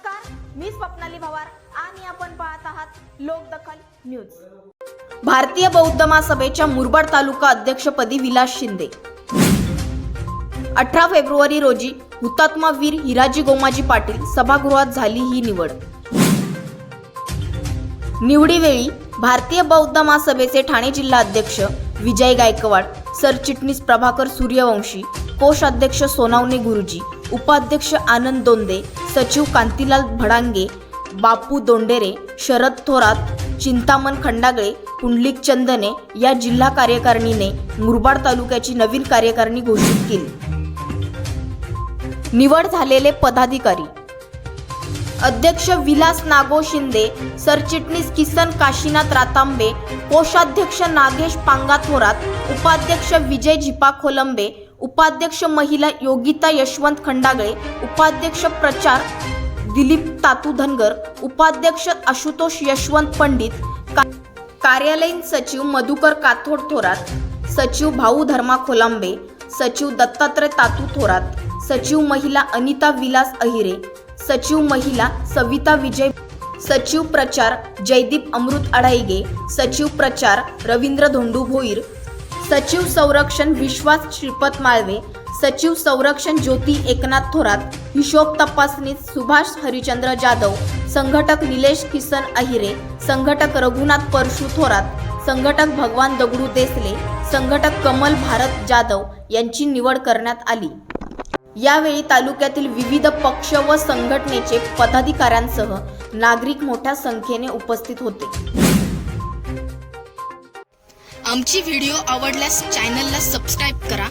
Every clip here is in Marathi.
नमस्कार, मी स्वप्नाली भवार आणि आपण पाहत आहात लोकदखल न्यूज। भारतीय बौद्ध महासभेच्या मुरबाड तालुका अध्यक्षपदी विलास शिंदे। 18 फेब्रुवारी रोजी हुतात्मा वीर हिराजी गोमाजी पाटील सभागृहात झाली ही निवड। निवडीवेळी भारतीय बौद्ध महासभेचे ठाणे जिल्हा अध्यक्ष विजय गायकवाड, सरचिटणीस प्रभाकर सूर्यवंशी, कोषाध्यक्ष सोनावणे गुरुजी, उपाध्यक्ष आनंद दोंदे, सचिव कांतीलाल भडांगे, बापू दोंडेरे, शरद थोरात, चिंतामण खंडागळे, पुंडलिक चंदने या जिल्हा कार्यकारिणीने मुरबाड तालुक्याची नवीन कार्यकारिणी घोषित केली। निवड झालेले पदाधिकारी: अध्यक्ष विलास नागो शिंदे, सरचिटणीस किसन काशीनाथ रातांबे, कोषाध्यक्ष नागेश पांगा थोरात, उपाध्यक्ष विजय झिपा खोलंबे, उपाध्यक्ष महिला योगिता यशवंत खंडागळे, उपाध्यक्ष प्रचार दिलीप तातू धनगर, उपाध्यक्ष आशुतोष यशवंत पंडित, कार्यालयीन सचिव मधुकर काथोड थोरात, सचिव भाऊ धर्मा खोलांबे, सचिव दत्तात्रय तातू थोरात, सचिव महिला अनिता विलास अहिरे, सचिव महिला सविता विजय, सचिव प्रचार जयदीप अमृत अडाईगे, सचिव प्रचार रवींद्र धोंडू भोईर, सचिव संरक्षण विश्वास श्रीपत माळवे, सचिव संरक्षण ज्योती एकनाथ थोरात, हिशोब तपासणी सुभाष हरिचंद्र जाधव, संघटक निलेश किसन अहिरे, संघटक रघुनाथ परशु थोरात, संघटक भगवान दगडू देसले, संघटक कमल भारत जाधव यांची निवड करण्यात आली। यावेळी तालुक्यातील विविध पक्ष व संघटनेचे पदाधिकाऱ्यांसह नागरिक मोठ्या संख्येने उपस्थित होते। आमची व्हिडिओ आवडल्यास चॅनलला सबस्क्राईब करा।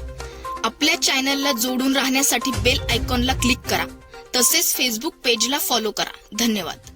आपल्या चॅनलला जोडून राहण्यासाठी बेल आयकॉनला क्लिक करा। तसेच फेसबुक पेजला फॉलो करा। धन्यवाद।